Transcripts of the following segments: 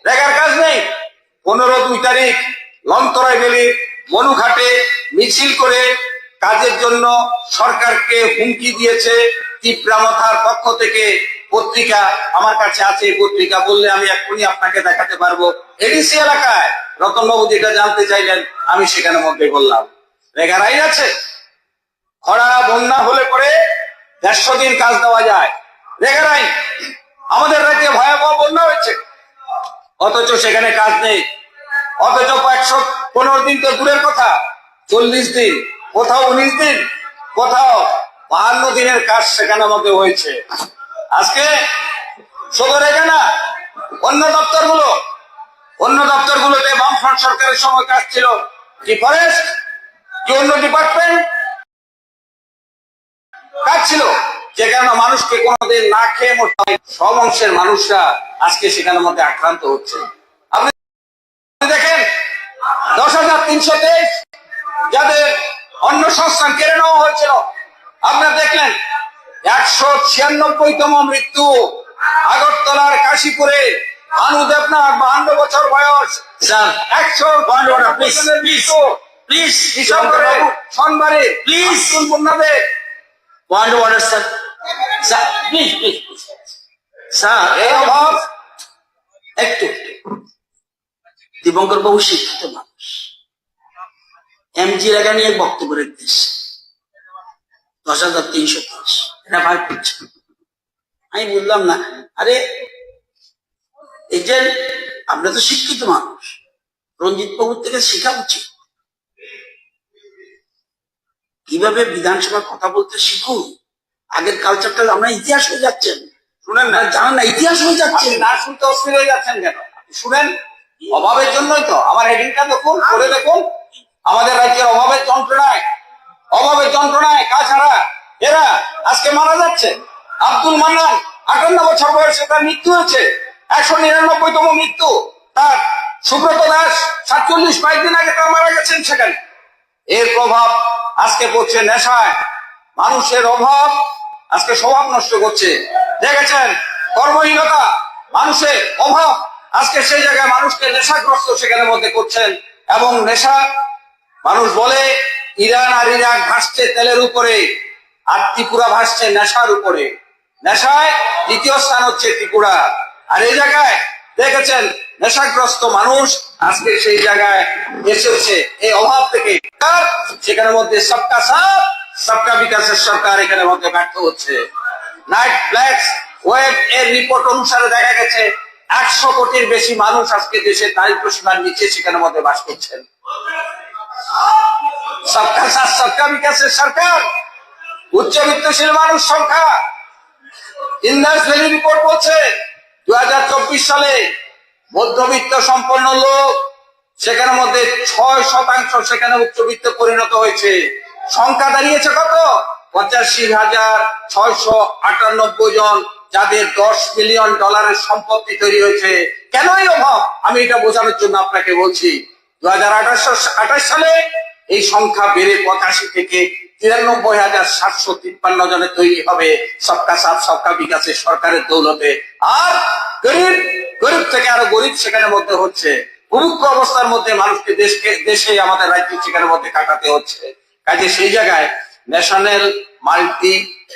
রেগার কাজ নেই। 15/2 লংতরাই ভ্যালি মনুঘাটে মিছিল করে কাজের জন্য সরকারকে হুমকি দিয়েছে তীব্রামথার পক্ষ থেকে। পত্রিকা আমার কাছে আছে, পত্রিকা বললে আমি এক্ষুনি আপনাকে দেখাতে পারবো। এডিসি এলাকায় রতনবাবু যেটা জানতে চাইলেন আমি সেখানে মধ্যে বললাম। রেগার আইন আছে, খরা বন্যা হলে পরে 150 দিন কাজ দেওয়া যায়। রেগার আইন। আমাদের রাজ্যে ভয়াবহ বন্যা হয়েছে, অথচ সেখানে কাজ নেই। অথচ 115 দিন তো দূরের কথা, 40 দিন, কোথাও 19 দিন, কোথাও 52 দিনের কাজ সেখানে মধ্যে হয়েছে। আজকে শুধু রেখে না, অন্য দপ্তরগুলোতে বামফ্রন্ট সরকারের সময় কাজ ছিল। কি ফরেস্ট, কি অন্য ডিপার্টমেন্ট কাজ ছিল, যেখানে মানুষকে কোনোদিন না খেয়ে মরতে হয়। সব অংশের মানুষরা আজকে সেখানের মধ্যে আক্রান্ত হচ্ছে। আপনি দেখেন 10,323 যাদের অন্য সংস্থান কেড়ে নেওয়া হয়েছিল, আপনারা দেখলেন 196তম মৃত্যু আগরতলার কাশীপুরে আনু দেবনাথ 52 বছর বয়স। 100 প্লিজ সোনবারে প্লিজ বন্যাদের point order sir. Sir please please sir, এই অভাব। একটু দীপঙ্কর বাবু শিক্ষিত মানুষ, এমজি রেগা নিয়ে বক্তব্য রেখেছে 10,323 এটা ভাগ করছে। আমি বললাম না, আরে এই যে আমরা তো শিক্ষিত মানুষ, রঞ্জিত বাবুর থেকে শেখা উচিত, কিভাবে বিধানসভার কথা বলতে শিখুন। আগের কালচারটা আমরা ইতিহাস হয়ে যাচ্ছেন, শুনেন না, জানেন না ইতিহাস হয়ে যাচ্ছে। না শুনতে অস্থির হয়ে যাচ্ছেন কেন? শুনেন, অভাবের জন্যই তো। আমার হেডিংটা দেখুন, করে দেখুন। আমাদের রাজ্যের অভাবের যন্ত্রণায় কাছাড়া এরা আজকে মারা যাচ্ছে। আব্দুল মান্নান 58 বছর বয়সে তার মৃত্যু হয়েছে, 199তম মৃত্যু তার। সুব্রত দাস 47 কয়েকদিন আগে তার মারা গেছেন সেখানে। এর প্রভাব আজকে পড়ছে নেশায়। মানুষের অভাব আজকে স্বভাব নষ্ট করছে। দেখেছেন কর্মহীনতা, মানুষের অভাব আজকে সেই জায়গায় মানুষকে নেশাগ্রস্ত সেখানে মধ্যে করছেন। এবং নেশা, মানুষ বলে ইরান আর ইরাক ভাসছে তেলের উপরে, আর ত্রিপুরা ভাসছে নেশার উপরে। নেশায় দ্বিতীয় স্থান হচ্ছে ত্রিপুরা। আর এই জায়গায় দেখেছেন নেশাগ্রস্ত মানুষ আজকে সেই জায়গায় এসেছে এই অভাব থেকে। সেখানে মধ্যে সবকা সাথ সবকা বিকাশের সরকার এখানে মধ্যে ব্যর্থ হচ্ছে। নাইট ফ্ল্যাক্স ওয়েব এর রিপোর্ট অনুসারে দেখা গেছে 100 কোটির বেশি মানুষ আজকে দেশের দারিদ্র সীমার নিচে সেখানে মধ্যে বাস করছেন। সবকা সাথ সবকা বিকাশের সরকার, উচ্চবিত্তশীল মানুষ সংখ্যা ইন্দাস ভ্যালি রিপোর্ট বলছে 2024 সালে মধ্যবিত্ত সম্পন্ন লোক সেখানে মধ্যে 6% সেখানে উচ্চবিত্ত পরিণত হয়েছে। সংখ্যা দাঁড়িয়েছে কত? 85,698 জন, যাদের $10 বিলিয়ন সম্পত্তি তৈরি হয়েছে। কেন এই অভাব? আমি এটা বোঝানোর জন্য আপনাকে বলছি। 2028 সালে এই সংখ্যা বেড়ে 85 থেকে 93,753 জনে তৈরি হবে সবকা সাথ সবকা বিকাশের সরকারের দৌলতে। আর গরিব থেকে আরো গরিব সেখানে মধ্যে হচ্ছে। মুমুক্ষ অবস্থার মধ্যে মানুষকে দেশে আমাদের রাজ্যে সেখানে মধ্যে কাটাতে হচ্ছে। কাজে সেই জায়গায় ন্যাশনাল মাল্টি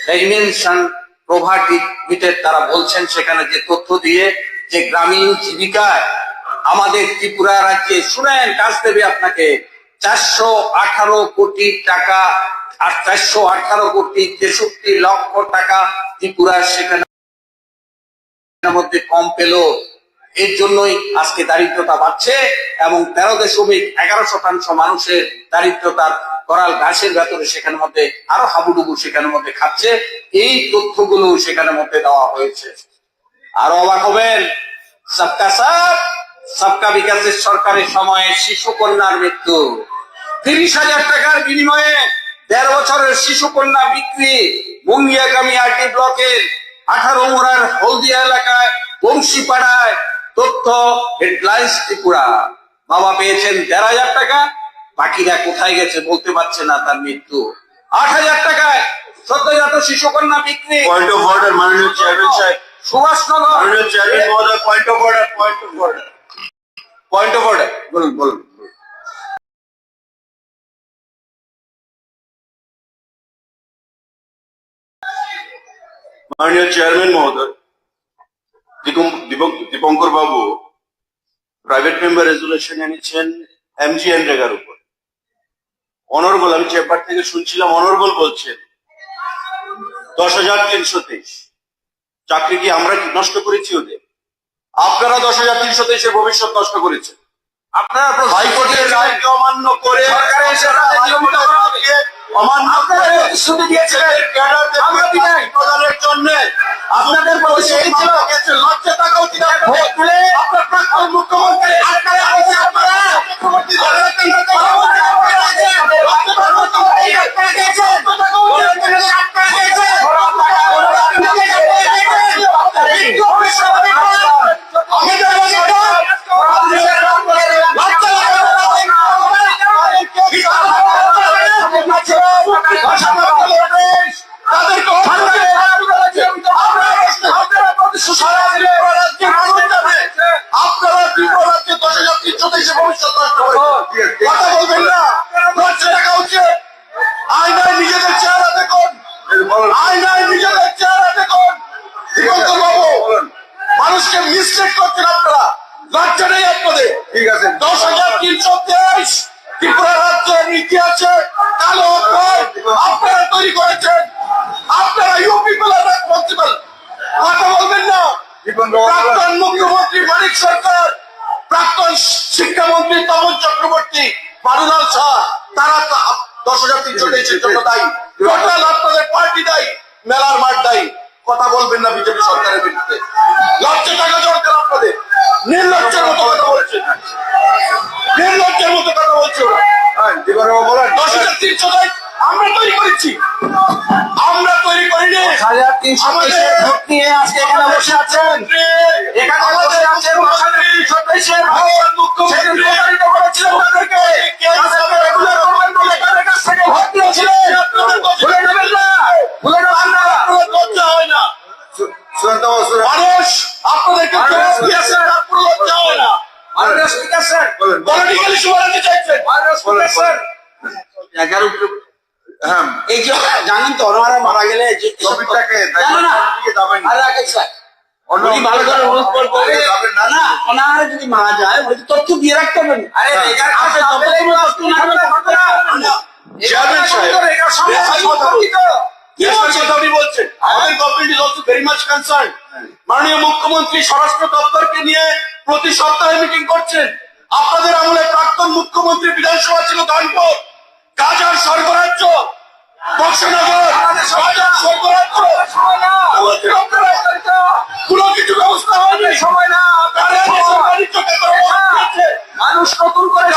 ডাইমেনশন প্রভার্টি মিটের তারা বলছেন সেখানে যে তথ্য দিয়ে যে গ্রামীণ জীবিকায় আমাদের ত্রিপুরা রাজ্যে, শুনেন কাজ দেবে আপনাকে 418 কোটি টাকা, আর 418 কোটি 63 লক্ষ টাকা ত্রিপুরা সেখানে মধ্যে কম পেল। এর জন্যই আজকে দারিদ্রতা বাড়ছে এবং 13.11% মানুষের দারিদ্রতার করাল ঘাসের ভেতরে সেখানে মধ্যে আরো হাবুডুবু সেখানে মধ্যে খাচ্ছে। এই তথ্যগুলো সেখানে মধ্যে দেওয়া হয়েছে। আরো অবাক হবেন, সবকা সাথ সবকা বিকাশের সরকারের সময়ে শিশু কন্যার মৃত্যু 30,000 টাকার বিনিময়ে 13 বছরের শিশু কন্যা বিক্রি। মুঙ্গিয়াকামী আরটি ব্লকের 18 মোড়ার হলদিয়া এলাকায় বংশীপাড়ায়। তথ্য হেডলাইন্স ত্রিপুরা। বাবা পেয়েছেন 13,000 টাকা, বাকিরা কোথায় গেছে বলতে পারছে না। তার মৃত্যু 8,000 টাকায় সদ্যজাত শিশু কন্যা বিক্রি। পয়েন্ট অফ অর্ডার মাননীয় চেয়ারম্যান সাহেব, সুভাষনগর মাননীয় চেয়ারম্যান মহোদয়, point of order, point of order. Point of order. বলুন বলুন। মাননীয় চেয়ারম্যান মহোদয়, দীপঙ্কর বাবু প্রাইভেট মেম্বার রেজুলেশন এনেছেন MGNরেগার উপর। অনর্বল, আমি চেম্বার থেকে শুনছিলাম, অনর্বল বলছেন 10,323 চাকরি কি আমরা কি নষ্ট করেছি ওদের? আপনারা 10,323 ভবিষ্যৎ নষ্ট করেছেন। আপনারা হাইকোর্টের রায়কে অমান্য করে সরকারের সাথে নিয়মিত অমান্য করে প্রতিশ্রুতি দিয়েছিলেন ক্যাডারদের আমরা বিদায় প্রদানের জন্য আপনাদের প্রতিশ্রুতি ছিল লজ্জা থাকা উচিত। ভোট দিলে আপনার প্রাক্তন মুখ্যমন্ত্রী সরকারে আছে আপনারা আপনারা ত্রিপুরাজ্যে 10,323 ভবিষ্যৎ নষ্ট করেছেন। কথা বলবেন না, লজ্জা থাকা উচিত। আয়নায় নিজেদের চেহারা দেখুন, আয়নায় নিজেদের চেহারা দেখুন। দীপঙ্কর বাবু, মানুষকে মিসলিড করছেন আপনারা, লজ্জা নেই আপনাদের। ঠিক আছে, 10,323 ত্রিপুরা রাজ্যের ইতিহাসে কালো অধ্যায় আপনারা তৈরি করেছেন। আপনারা ইউ পিপল আর রেসপন্সিবল। কথা বলবেন না। প্রাক্তন মুখ্যমন্ত্রী মানিক সরকার, প্রাক্তন শিক্ষামন্ত্রী তপন চক্রবর্তী, বারুলাল শাহ, তারা 10,323 জন্য দায়ী। টোটাল আপনাদের পার্টি দায়ী, মেলার মাঠ দায়ী। কথা বলবেন না বিজেপি সরকারের বিরুদ্ধে। লজ্জা টাকা দরকার আপনাদের। নির্লজ্জের মতো কথা বলছেন, নির্লজ্জের মতো কথা বলছে ওরা। 10,323 আমরা তৈরি করেছি, আমরা তৈরি করিনি। 10,323 ভোট নিয়ে আজকে এখানে বসে আছেন। এখানে বসে আছেন 10,323 মুখ্যমন্ত্রী প্রতারিত করেছিলেন তাদেরকে। তাদেরকে রেগুলার করবেন বলে তাদের কাছ থেকে ভোট নিয়েছিলেন। ভুলে নেবেন না, ভুলে নেবেন না। লজ্জা হয় না। মানুষ আপনাদেরকে জবাব দিয়েছে, তারপর লজ্জা হয় না। মাননীয় স্পিকার স্যার, পলিটিক্যালি সমাধান চাইছেন। মাননীয় স্পিকার স্যার, 11 এই যে জানেন তো ওনারা মারা গেলে যে ছবিটাকে জানো না দিকে যাবেন না। আরে আগে স্যার উনি ভালো করে অনুরোধ করবে না, ওনারা যদি মারা যায় ওই তথ্য দিয়ে রাখতে হবে। আরে রেগার আপনি কাছে তবে কোনো তথ্য না হলে করতে পারবেন না। চেয়ারম্যান সাহেব, রেগার সঙ্গে সম্পর্কিত। কি বলছেন উনি বলছেন? আমাদের government is also very much concern. মাননীয় মুখ্যমন্ত্রী স্বরাষ্ট্র দপ্তরকে নিয়ে প্রতি সপ্তাহে মিটিং করছেন। আপনাদের আমলে প্রাক্তন মুখ্যমন্ত্রী বিধানসভা ছিল কানপুর, গাজার স্বর্গরাজ্য, বক্সনগর, গাজার স্বর্গরাজ্য। মুখ্যমন্ত্রী আপনারা কোনো কিছু ব্যবস্থা হয়নি, সময় না। মানুষ নতুন করে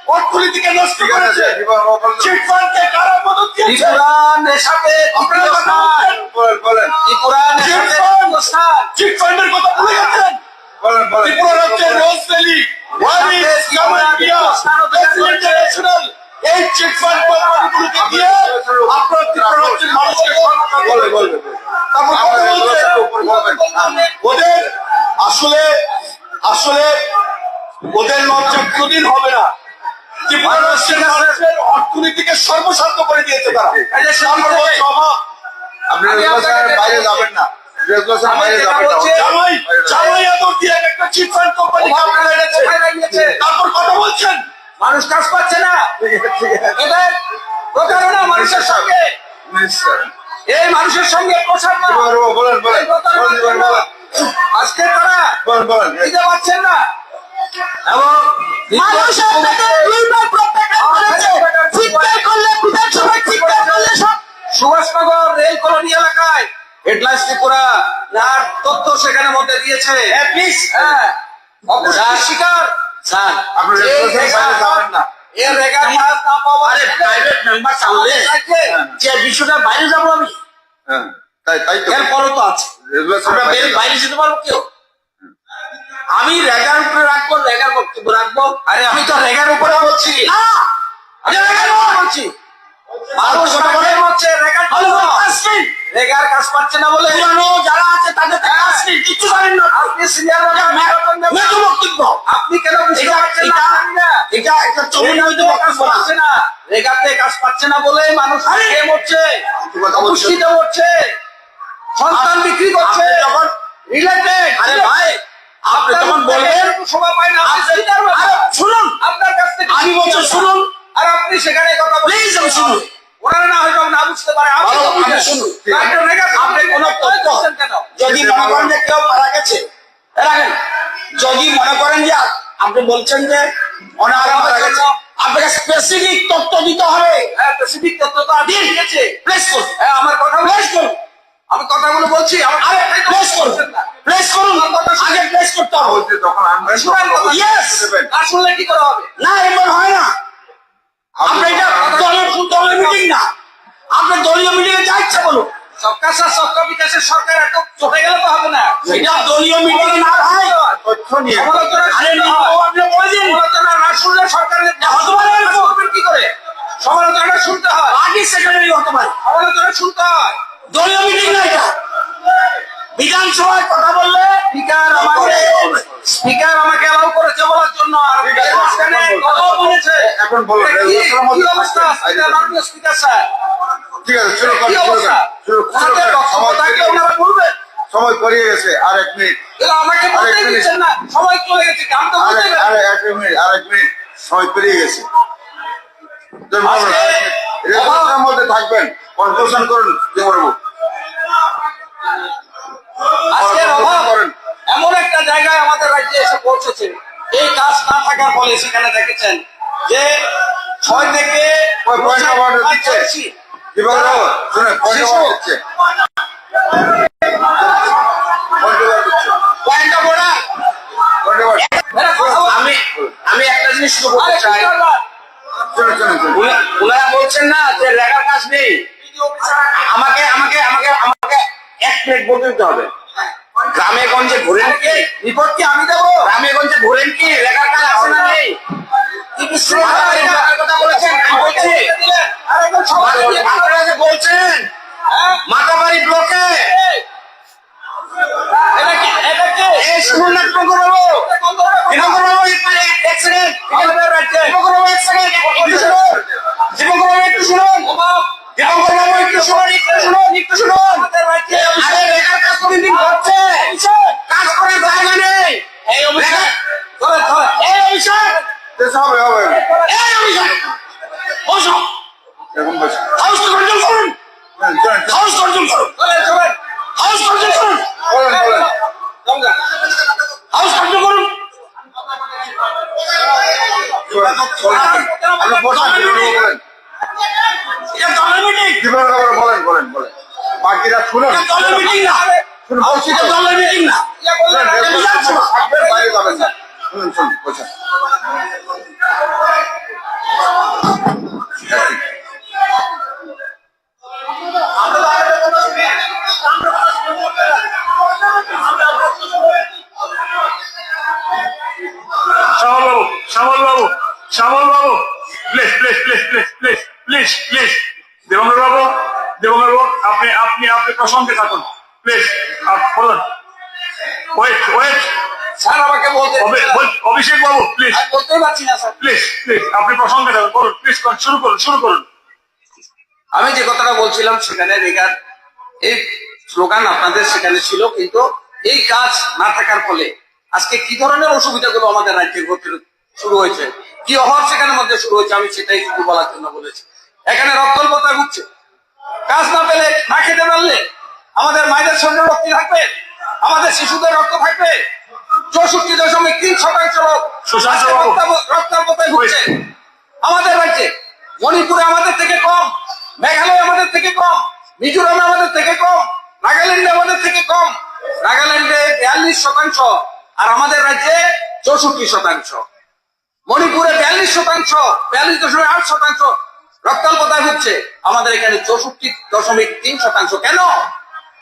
অর্থনীতিকে নষ্ট করেছে, চিটফান্ডকে কারা মদত দিয়েছে? ত্রিপুরা নেশাতে আপনারা কথা বলছেন। ত্রিপুরা নেশাতে অবস্থান। চিটফান্ডের কথা ভুলে গেছেন? ত্রিপুরা রাজ্যের রোজ ভ্যালি, ওয়ারিস, কামারহাটিয়া, ইন্টারন্যাশনাল এই চিটফান্ড কোম্পানিগুলোকে দিয়ে আপনারা ত্রিপুরা রাজ্যের মানুষকে তারপর কথা বলছেন। ওদের আসলে আসলে ওদের লজ্জা কোনদিন হবে না। ত্রিপুরা রাজ্যের মানুষের অর্থনীতিকে সর্বশান্ত করে দিয়েছে তারা। এই যে সামনে থেকে- জবাব আমি আপনাকে বাইরে যাবেন না। জামাই জামাই আদর দিয়ে একটা চিটফান্ড কোম্পানি আপনারা এনেছে। কোথায় লাগিয়েছে? তারপর কথা বলছেন। মানুষ কাজ পাচ্ছে না। এদের প্রতারণা মানুষের সঙ্গে, এই মানুষের সঙ্গে প্রসারণা। এই প্রতারণার জন্য আজকে তারা দিতে পারছেন না। এবং মানুষ আপনাদের দুইবার প্রত্যাখ্যান করেছে। চিৎকার করলে বিধানসভায় চিৎকার করলে সব সুভাষনগর রেল কলোনি এলাকায় হেডলাইন্স ত্রিপুরা তার তথ্য সেখানে মধ্যে দিয়েছে। প্লিজ হ্যাঁ, অপুষ্টির শিকার স্যার আপনারা এই রেগুলার বাইরে যাবেন না। এর রেগার কাজ না পাওয়া আরে প্রাইভেট মেম্বার চাইলে যে বিষয়টা বাইরে যাবো আমি তাই তো এরপরও তো আছে আমরা বাইরে যেতে পারবো কেউ? আমি রেগার উপরে রাখবো, রেগার বক্তব্য রাখবো। আরে আমি তো রেগার উপরে বলছি না আমি রেগার উপরে বলছি। মানুষ মনে হচ্ছে রেগার আমি বলছি, কাজ নেই। রেগার কাজ পাচ্ছে না বলে পুরানো যারা আছে তাদের থেকে কাজ নেই, কিচ্ছু জানেন না। আপনি সিনিয়র মেয়ের বক্তব্য বক্তব্য। আপনি কেন বুঝতে এটা পারছেন না? এটা জানি না। এটা একটা চমৎকার রেগাতে কাজ বক্তব্য না। পাচ্ছে না, রেগাতে কাজ পাচ্ছে না বলে মানুষ আরে! খেয়ে মরছে, কথা বলছেন। অপুষ্টিতে মরছে, সন্তান বিক্রি করছে। আপনি যখন রিলেটেড আরে ভাই আপনি তখন বলবেন সময় পায় না, আপনি আপনি- চিন্তার ব্যাপার। আরে শুনুন আপনার কাছ থেকে আমি বলছি শুনুন আর আপনি সেখানে কথা বলছেন। প্লিজ আমি শুনুন ওনারা না হয়তো না বুঝতে পারে, আপনি ভালো, তো আপনি বুঝেন। শুনুন। আপনি রেগাতে আপনি কোনো তথ্য বলছেন কেন? যদি মনে করেন যে কেউ মারা গেছে রাখেন, যদি মনে করেন যে আপনি বলছেন যে ওনারা মারা গেছে আপনাকে স্পেসিফিক তথ্য দিতে হবে। হ্যাঁ, স্পেসিফিক তথ্য তো আপনি দিয়েছে। প্লেস করুন হ্যাঁ, আমার কথা প্লেস করুন আমি কথাগুলো বলছি, আমার আরে প্লেস করুন প্লেস করুন আগে প্লেস করতে হবে। বলছি যখন আনবেন শুনেন কথা। Yes! দেবেন। না শুনলে কি করে হবে? না এমন হয় না। আপনি এটা দলের মিটিং না, আপনি দলীয় মিটিং এ যা ইচ্ছা বলুন। সবকা সাথ সবকা বিকাশের সরকার এত চটে গেলে তো হবে না। এটা দলীয় মিটিং না ভাই। তথ্য নিয়ে সমালোচনা আরে শুনতে না, হয়। আপনি বলে দিন। সমালোচনা না শুনলে সরকারের হতে পারে এরকম। করবেন কি করে? সমালোচনা শুনতে হয়, পার্টি সেক্রেটারি হতে পারে, সমালোচনা শুনতে হয়। দলীয় মিটিং না এটা। বিধানসভায় কথা বললে স্পিকার আমাকে অ্যালাউ করেছে বলার জন্য, আর ঠিক আছে, মাঝখানে এখন বলুন। কথাও বলেছে। এখন বলুন, এটা কি- রেগুলেশনের মধ্যে কি অবস্থা? থাকবেন। স্পিকার, মাননীয় স্পিকার স্যার, ঠিক আছে শুরু কি করুন অবস্থা? ওনাদের বক্তব্য থাকলে ওনারা বলবেন। সময় পেরিয়ে গেছে আর 1 মিনিট কিন্তু আমাকে বলতে আরেক মিনিট। দিচ্ছেন না, সময় চলে গেছে, আমি তো বলতে গেলাম। আরে 1 মিনিট সময় পেরিয়ে গেছে রেগুলেশনের মধ্যে থাকবেন কনক্লুশন করুন কি বলবো আজকের অভাব করেন। এমন একটা জায়গায় আমাদের রাজ্যে এসে পৌঁছেছে, এই কাজ না থাকার ফলে সেখানে দেখেছেন যে 6 থেকে ওই পয়সা বাড়ানো দিচ্ছে। কি বলবো শুনে পয়সা শিশু। বাড়া দিচ্ছে পয়সা বাড়া দিচ্ছে পয়েন্টটা বড়া। পয়সা বাড়া এরা কথা বল- আমি একটা জিনিস শুরু আরে করতে চাই। কি করবার? শুনে ওনারা বলছেন না যে লেখার কাজ নেই, আমাকে আমাকে আমাকে আমাকে 1 মিনিট বলতে দিতে হবে। গ্রামে গঞ্জে ঘুরেন কি? রিপোর্ট কি আমি দেবো? গ্রামে গঞ্জে ঘুরেন কি? লেখার কাজ আছে না নেই? কি বিশ্রী মাতাবাড়ি ব্লকের কথা বলেছেন, আমি বলছি। দিলেন। আর এখন সবাই দিয়ে ভাগ করে আপনারা যে বলছেন হ্যাঁ? মাতাবাড়ি ব্লকে এই, এটা কি? এটা কি? এই শুনুন না দীপঙ্কর বাবু, এটা কোন ধরনের কথা? দীপঙ্কর বাবু এক সেকেন্ড, আমাদের রাজ্যে দীপঙ্কর বাবু এক সেকেন্ড, একটু শুনুন, দীপঙ্কর বাবু একটু শুনুন, অভাব দীপঙ্কর বাবু একটু শুনুন, একটু শুনুন, একটু শুনুন। আমাদের রাজ্যে আরে লেখার কাজ কতদিন হচ্ছে, কাজ করার জায়গা নেই। এই অভিষেক চলে চলে এই অভিষেক, দেশ হবে হবে এই অভিষেক, বসো, এখন বসে হাউস কন্ট্রোল করুন, হাউস কন্ট্রোল করুন, চলে চলে হাউস কন্ট্রোল করুন, বলেন বলেন রমজান হাউস কন্ট্রোল করুন। আপনি বসেন বলেন এটা দলের মিটিং, জীবন বলেন বলেন বলেন বাকিরা শুনুন এটা দলের মিটিং না, শুনুন বলছি এটা তো দলের মিটিং না। ইয়া বললেন শুনুন, না, রেগুলেশন থাকবেন, বাইরে যাবেন না। শুনুন শুনুন বলছেন শ্যামল বাবু, শ্যামল বাবু, please please please please please please please, দেবঙ্গর বাবু, দেবঙ্গর বাবু, আপনি আপনি আপনি প্রসঙ্গে থাকুন প্লিজ, বলুন। ওয়েট ওয়েট, স্যার আমাকে বলতে দিচ্ছেন না। অভিষেক বাবু প্লিজ আমি বলতেই পারছি না স্যার। প্লিজ প্লিজ, আপনি প্রসঙ্গে থাকুন, বলুন প্লিজ, শুরু করুন শুরু করুন। আমি যে কথাটা বলছিলাম সেখানে রেগার এই স্লোগান আপনাদের সেখানে ছিল, কিন্তু এই কাজ না থাকার ফলে আজকে কি ধরনের অসুবিধাগুলো আমাদের রাজ্যে ঘটতে শুরু হয়েছে, কি অভাব সেখানে মধ্যে শুরু হয়েছে, আমি সেটাই শুধু বলার জন্য বলেছি। এখানে রক্তল্পতা ঘুরছে, কাজ না পেলে না খেতে পারলে আমাদের মায়েদের শরীরে রক্ত থাকবে, আমাদের শিশুদের রক্ত থাকবে। 64.3% লোক সুশান্ত আজকে বাবু। রক্তাল্পতায় ঘুরছে আমাদের রাজ্যে। মণিপুরে আমাদের থেকে কম, মেঘালয় আমাদের থেকে কম, মিজোরামে আমাদের থেকে কম, নাগাল্যান্ডে আমাদের থেকে কম। নাগাল্যান্ডে 42%, আর আমাদের রাজ্যে 64%। মণিপুরে 42%, 42.8% রক্তাল্পতায় ভুগছে। আমাদের এখানে 64.3%। কেন?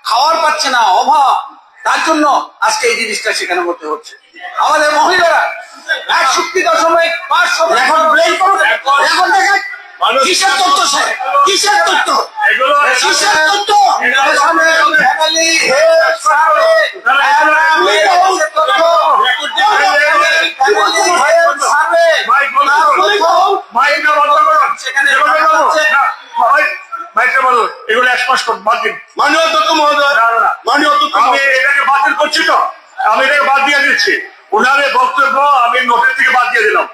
খাওয়ার পাচ্ছে না, অভাব। তার জন্য আজকে এই জিনিসটা সেখানে মধ্যে হচ্ছে। আমাদের মহিলারা 61.5%। এখন ব্লেম করুন, এখন দেখেন কিসের তথ্য স্যার, কিসের তথ্য, এগুলো কিসের তথ্য? ফ্যামিলি হেলথ সার্ভে, পাশ করুন, বাদ দিন। মাননীয় অধ্যক্ষ মহোদয়, না, না, না। মাননীয় অধ্যক্ষ আমি মহোদয়, এটাকে বাতিল করছি তো, আমি এটাকে বাদ দিয়ে দিচ্ছি। ওনার এই বক্তব্য আমি নোটের থেকে বাদ দিয়ে দিলাম,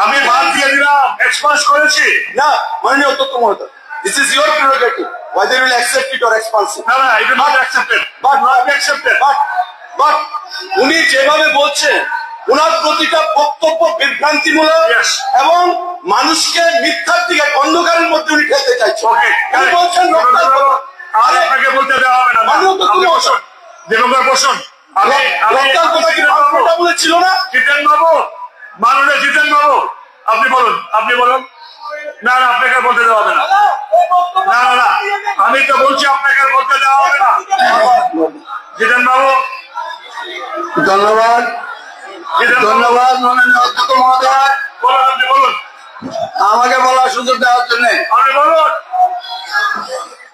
আমি বাদ দিয়ে দিলাম, এক্সপান্স করেছি। না মাননীয় অধ্যক্ষ মহোদয়, this is your prerogative whether you will accept it or expulse it. না, না, it is not accepted. But Not accepted. but উনি যেভাবে বলছেন ওনার প্রতিটা বক্তব্য বিভ্রান্তিমূলক Yes. এবং মানুষকে মিথ্যার দিকে অন্ধকারের মধ্যে উনি ঠেলতে চাইছেন। Okay, উনি বলছেন আর আপনাকে বলতে দেওয়া হবে না। মাননীয় অধ্যক্ষ আপনি মহোদয়, বসুন, দেবঙ্কর বসুন। লোকটার কথা কি পাল্টা বলেছিল না? জিতেন বাবু, মাননীয় জিতেন বাবু, আপনি বলুন, আপনি বলুন। না, না, আপনাকে আর বলতে দেওয়া হবে না। না, না, না, আমি তো বলছি আপনাকে আর বলতে দেওয়া হবে না। জিতেন বাবু, ধন্যবাদ, জিতেন বাবু, ধন্যবাদ মাননীয় অধ্যক্ষ মহোদয়, বলুন, আপনি বলুন, আমাকে বলার সুযোগ দেওয়ার জন্য। আপনি বলুন।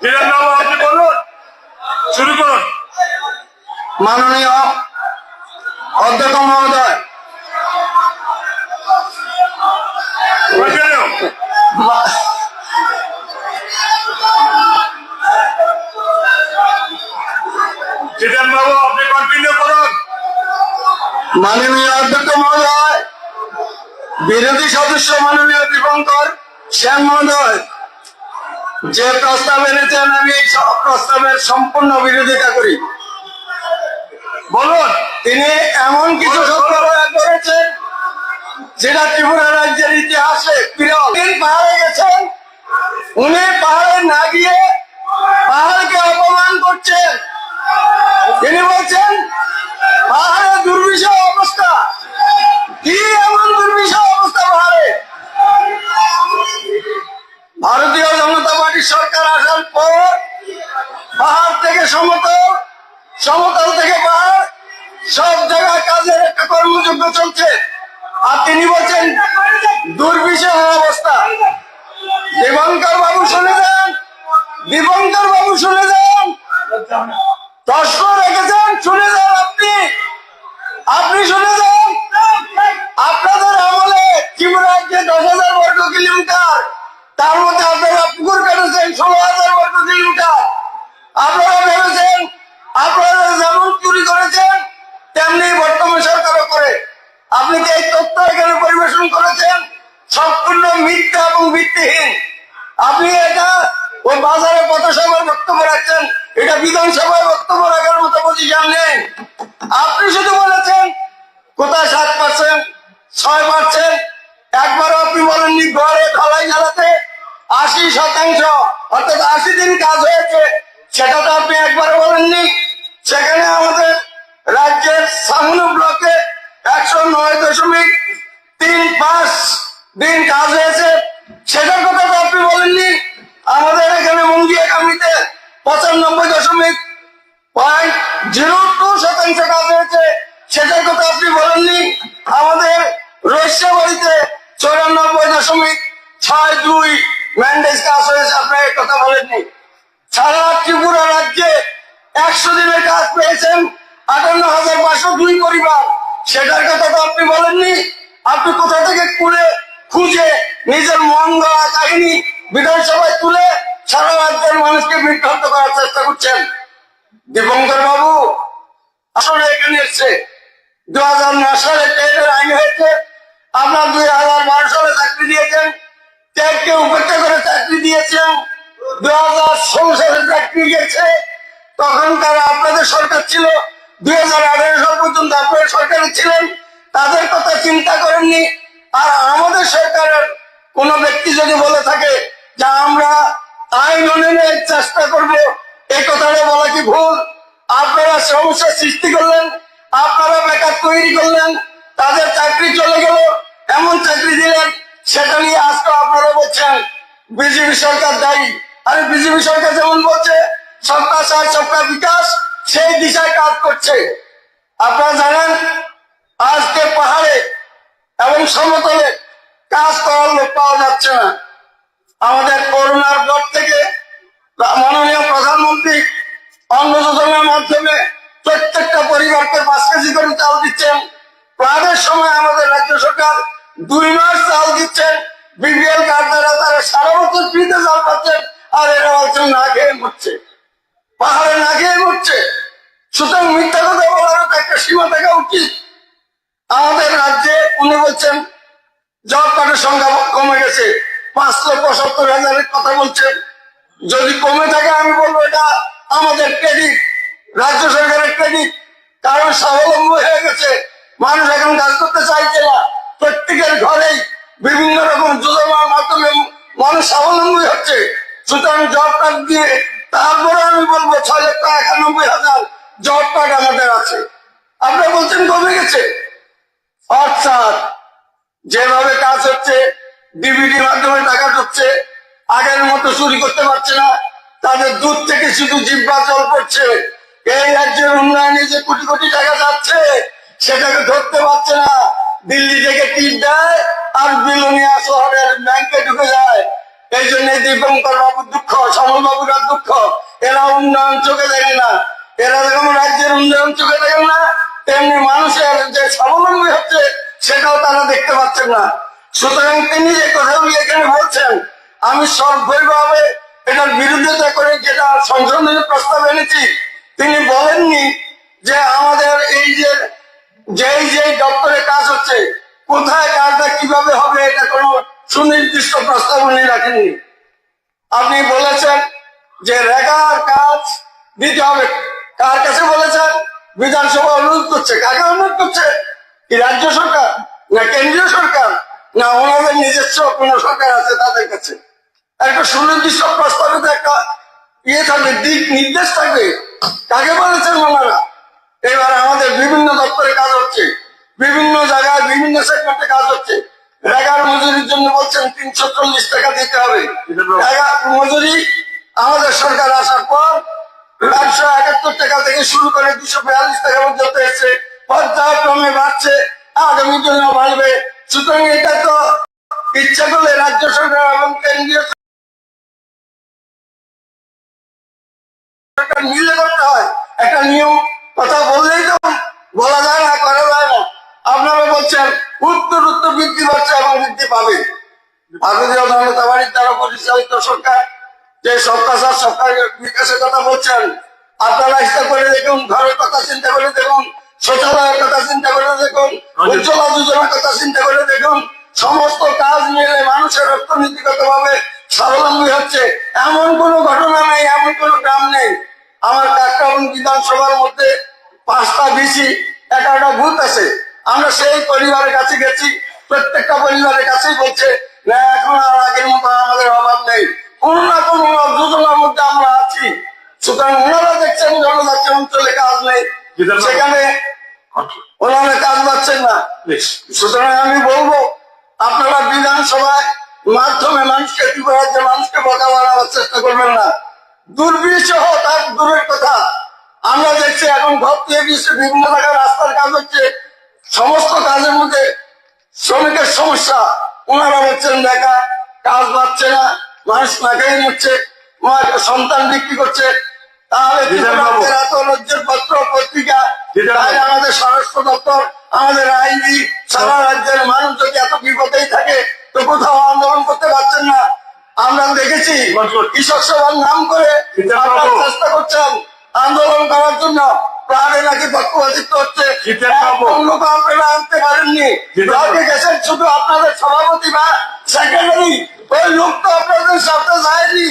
জিতেন বাবু, আপনি বলুন, শুরু করুন। মাননীয় অধ্যক্ষ মহোদয়, Continue. জিতেন বাবু, আপনি কন্টিনিউ করুন। মাননীয় অধ্যক্ষ মহোদয়, বিরোধী সদস্য মাননীয় দীপঙ্কর সেন মহোদয় যে প্রস্তাব এনেছেন আমি এই সব প্রস্তাবের সম্পূর্ণ বিরোধিতা করি। বলুন। তিনি এমন কিছু শব্দ প্রয়োগ করেছেন যেটা ত্রিপুরা রাজ্যের ইতিহাসে বিরল। তিনি পাহাড়ে গেছেন, উনি পাহাড়ে না গিয়ে পাহাড়কে অপমান করছেন। তিনি বলছেন পাহাড়ে দুর্বিষহ অবস্থা। কি এমন দুর্বিষহ অবস্থা পাহাড়ে? ভারতীয় জনতা পার্টির সরকার আসার পর পাহাড় থেকে সমতল, সমতল থেকে পাহাড়, সব জায়গায় কাজের একটা কর্মযজ্ঞ চলছে। আর তিনি বলছেন দুর্বিষহ অবস্থা। দীপঙ্কর বাবু শুনে যান, দীপঙ্কর বাবু শুনে যান, প্রশ্ন রেখেছেন, শুনে যান। আপনি শুনে যান। আপনাদের আমলে ত্রিপুরার যে 10,000 বর্গ কিলোমিটার, তার মধ্যে আপনারা পুকুর কেটেছেন 16,000 বর্গ কিলোমিটার। আপনারা ভেবেছেন আপনারা যেমন চুরি করেছেন তেমনি বর্তমান সরকারও করে। আপনি যে এই তথ্য এখানে পরিবেশন করেছেন সম্পূর্ণ মিথ্যা এবং ভিত্তিহীন। আপনি এটা ওই বাজারে পথসভার বক্তব্য রাখছেন, এটা বিধানসভায় বক্তব্য রাখার মতো পজিশন নেই। আপনি শুধু বলেছেন কোথায় 7%, 6%, একবারও আপনি বলেননি ঘরে ঢালাই জ্বালাতে 80%, অর্থাৎ 80 দিন কাজ হয়েছে, সেটা তো আপনি একবারও বলেননি। সেখানে আমাদের রাজ্যের সামনু ব্লকে 109.35 দিন কাজ হয়েছে, সেটার কথা তো আপনি বলেননি। আমাদের এখানে মঙ্গিয়াকামিতে 95.02% কাজ হয়েছে, সেটার কথা আপনি বলেননি। আমাদের রৈশ্যাবাড়িতে 94.62 ম্যান্ডেজ কাজ হয়েছে, আপনি এই কথা বলেননি। সারা ত্রিপুরা রাজ্যে 100 দিনের কাজ পেয়েছেন 58,502 পরিবার, সেটার কথা তো আপনি বলেননি। আপনি কোথা থেকে খুঁজে নিজের মন গড়া কাহিনী বিধানসভায় তুলে সারা রাজ্যের মানুষকে বিভ্রান্ত করার চেষ্টা করছেন। দীপঙ্কর বাবু আসলে এখানে এসছে 2009 সালে টেটের আইন হয়েছে, আপনার 2012 সালে চাকরি দিয়েছেন, টেটকে উপেক্ষা করে চাকরি দিয়েছেন। 2016 সালে চাকরি গেছে, তখন তারা আপনাদের সরকার ছিল। 2018 সাল পর্যন্ত আপনাদের সরকারে ছিলেন, তাদের কথা চিন্তা করেননি। আর আমাদের সরকারের কোন ব্যক্তি যদি বলে থাকে যে আমরা আইন অনুযায়ী চেষ্টা করব, এই কথাটা বলা কি ভুল? আপনারা সমস্যার সৃষ্টি করলেন, আপনারা বেকার তৈরি করলেন, তাদের চাকরি চলে গেল, এমন চাকরি দিলেন, সেটা নিয়ে আজকে আপনারা বলছেন বিজেপি সরকার দায়ী। আর বিজেপি সরকার যেমন বলছে সবকা সাথ সবকা বিকাশ, সেই দিশায় কাজ করছে। আপনারা জানেন আজকে পাহাড়ে এবং সমতলে কাজ করার লোক পাওয়া যাচ্ছে না। আমাদের করোনার পর থেকে মাননীয় প্রধানমন্ত্রী অন্ন যোজনার মাধ্যমে প্রত্যেকটা পরিবারকে 5 কেজি করে চাল দিচ্ছেন। প্রাণের সময় আমাদের রাজ্য সরকার 2 মাস চাল দিচ্ছেন, বিপিএল কার্ড দ্বারা তারা সারা বছর ফ্রিতে চাল পাচ্ছেন, আর এরা বলছেন না খেয়ে মরছে, পাহাড়ে না খেয়ে মরছে। সুতরাং মিথ্যা কথা বলারও তো একটা সীমা থাকা উচিত। আমাদের রাজ্যে উনি বলছেন জব কার্ডের সংখ্যা কমে গেছে, 5,75,000-এর কথা বলছেন। যদি কমে থাকে আমি বলবো এটা আমাদের ক্রেডিট, রাজ্য সরকারের ক্রেডিট। কারণ স্বাবলম্বী হয়ে গেছে, মানুষ এখন কাজ করতে চাইছে না। প্রত্যেকের ঘরেই বিভিন্ন রকম যোজনার মাধ্যমে মানুষ স্বাবলম্বী হচ্ছে। সুতরাং জব কার্ড দিয়ে তারপরে আমি বলবো 6,91,000 জব কার্ড আমাদের আছে। আপনারা বলছেন কমে গেছে, অর্থাৎ যেভাবে কাজ হচ্ছে, ডিবিটির মাধ্যমে টাকা ঢুকছে, আগের মতো চুরি করতে পারছে না, তাদের দূর থেকে শুধু জিব্বা জল পড়ছে। এই রাজ্যের উন্নয়নে যে কোটি কোটি টাকা যাচ্ছে সেটাকে ধরতে পারছে না। দিল্লি থেকে টিপ দেয় আর বিলোনিয়া শহরের ব্যাংকে ঢুকে যায়। এই জন্য দীপঙ্কর বাবুর দুঃখ, সমল বাবুরার দুঃখ। এরা উন্নয়ন চোখে দেখে না, এরা যেমন রাজ্যের উন্নয়ন চোখে দেখেন না, তেমনি মানুষের যে স্বাবলম্বী হচ্ছে সেটাও তারা দেখতে পাচ্ছেন না। সুতরাং তিনি যে কথাগুলি এখানে বলছেন, আমি সর্বভাবে এটার বিরোধিতা করে যেটা সংশোধনের প্রস্তাব এনেছি। তিনি বলেননি যে আমাদের এই যে যেই দপ্তরে কাজ হচ্ছে, কোথায় কাজটা কিভাবে হবে, এটা কোনো সুনির্দিষ্ট প্রস্তাব উনি রাখেননি। আপনি বলেছেন যে রেগার কাজ দিতে হবে, কার কাছে বলেছেন? বিধানসভা অনুরোধ করছে। কাকে অনুরোধ করছে? কি রাজ্য সরকার, না কেন্দ্রীয় সরকার, না ওনাদের নিজস্ব কোন সরকার আছে তাদের কাছে? একটা সুনির্দিষ্ট প্রস্তাবে তো একটা থাকবে, দিক নির্দেশ থাকবে। কাকে বলেছেন ওনারা? এবার আমাদের বিভিন্ন দপ্তরে কাজ হচ্ছে, বিভিন্ন জায়গায় বিভিন্ন সেগমেন্টে কাজ হচ্ছে। রেগার মজুরির জন্য বলছেন 340 টাকা দিতে হবে। রেগার মজুরি আমাদের সরকার আসার পর 171 টাকা থেকে শুরু করে 242 টাকা পর্যন্ত এসেছে, পর্যায়ক্রমে বাড়ছে, আগামী দিনেও বাড়বে। সুতরাং এটা তো ইচ্ছা করলে রাজ্য সরকার এবং কেন্দ্রীয় সরকার মিলে করতে হয়। একটা নিয়ম কথা বললেই তো বলা যায় না, করা যায় না। আপনারা বলছেন উত্তর বৃদ্ধি পাচ্ছে এবং বৃদ্ধি পাবে। ভারতীয় জনতা পার্টির দ্বারা পরিচালিত সরকার যে সরকার সরকার বিকাশের কথা বলছেন, আপনারা হিসাব করে দেখুন, ঘরের কথা চিন্তা করে দেখুন, শৌচালয়ের কথা চিন্তা করে দেখুন, উজ্জ্বলা যোজনার কথা চিন্তা করে দেখুন, সমস্ত কাজ মিলে মানুষের অর্থনীতিগত ভাবে স্বাবলম্বী হচ্ছে। এমন কোনো ঘটনা নেই, এমন কোনো গ্রাম নেই। আমার কাকরাবন বিধানসভার মধ্যে 5টা বিসি 11টা বুথ আছে। আমরা সেই পরিবারের কাছে গেছি, প্রত্যেকটা পরিবারের কাছেই বলছে না এখন আর আগের মতো আমাদের অভাব নেই, কোন না কোন যোজনার মধ্যে আমরা আছি। সুতরাং ওনারা দেখছেন জনজাতি অঞ্চলে কাজ নেই, সেখানে ওনারা কাজ পাচ্ছেন না। সুতরাং আমি বলবো আপনারা বিধানসভায় মাধ্যমে মানুষকে ত্রিপুরাজ্যে মানুষকে বকা বাড়াবার চেষ্টা করবেন না। দুর্বিষহ তার দূরের কথা, আমরা দেখছি এখন ঘর দিয়ে গিয়েছে, বিভিন্ন জায়গায় রাস্তার কাজ হচ্ছে, সমস্ত কাজের মধ্যে শ্রমিকের সমস্যা। ওনারা বলছেন দেখা কাজ পাচ্ছে না, মানুষ না খেয়ে মরছে, সন্তান বিক্রি করছে। তাহলে এত লজ্জের পত্র পত্রিকা, তাই আমাদের স্বরাষ্ট্র দপ্তর, আমাদের আইনি, সারা রাজ্যের মানুষ যদি এত বিপদেই থাকে তো কোথাও আন্দোলন করতে পারছেন না। আমরা দেখেছি কৃষক সভার নাম করে আপনারা চেষ্টা করছেন আন্দোলন করার জন্য, প্রাণে নাকি পক্ষপাতিত্ব হচ্ছে। লোক আপনারা আনতে পারেননি, গেছেন শুধু আপনাদের সভাপতি বা সেক্রেটারি, ওই লোক তো আপনাদের সাথে যায়নি।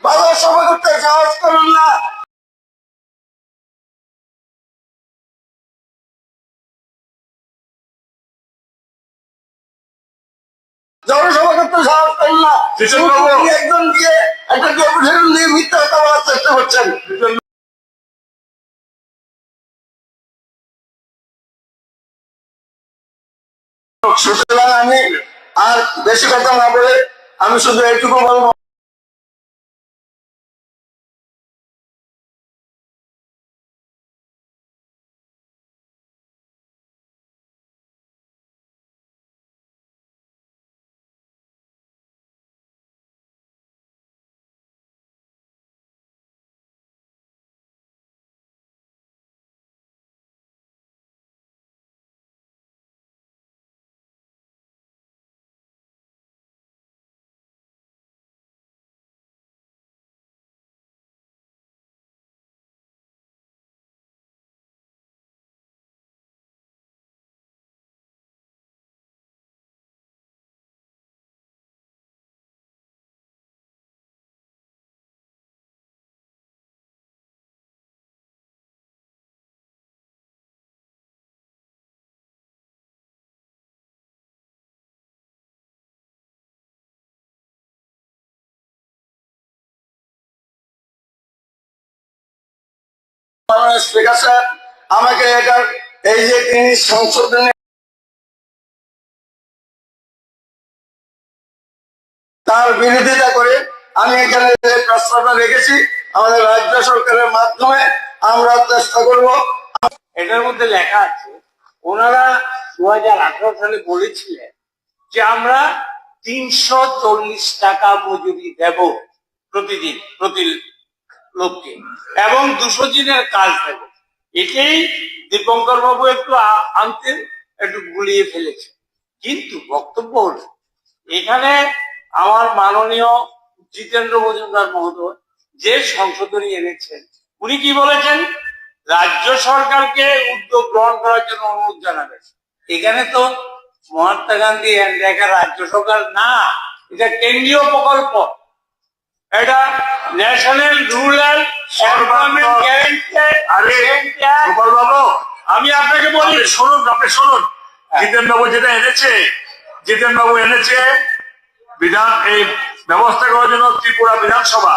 ভালো সভা করতে সাহস করুন না। জনসভা করতে সাহস করেন না, একজন দিয়ে একটা ডেপুটেশন দিয়ে মিথ্যা কথা বলার চেষ্টা করছেন। সুতরাং আমি আর বেশি কথা না বলে আমি শুধু এইটুকু বলবো, স্পিকার স্যার আমাকে এটার এই যে তিনি সংশোধনে তার বিরোধিতা করে আমি এখানে যে প্রস্তাবটা রেখেছি আমাদের রাজ্য সরকারের মাধ্যমে আমরা চেষ্টা করব। এটার মধ্যে লেখা আছে ওনারা 2018 সালে বলেছিলেন যে আমরা 340 টাকা মজুরি দেব প্রতিদিন প্রতি লোককে এবং 200 দিনের কাজ দেব। এটাই দীপঙ্কর বাবু একটু আনতে একটু গুলিয়ে ফেলেছে, কিন্তু বক্তব্য হলো এখানে আমার মাননীয় জিতেন্দ্র মজুমদার মহোদয় যে সংশোধনী এনেছেন উনি কি বলেছেন, রাজ্য সরকারকে উদ্যোগ গ্রহণ করার জন্য অনুরোধ জানাবেন। এখানে তো মহাত্মা গান্ধী লেখা রাজ্য সরকার না, এটা কেন্দ্রীয় প্রকল্প, এটা national rural employment guarantee. Gopal babu আমি আপনাকে বলি আপনি শুনুন জিতেন বাবু যেটা এনেছে, জিতেন বাবু এনেছে বিধান এই ব্যবস্থা করার জন্য ত্রিপুরা বিধানসভা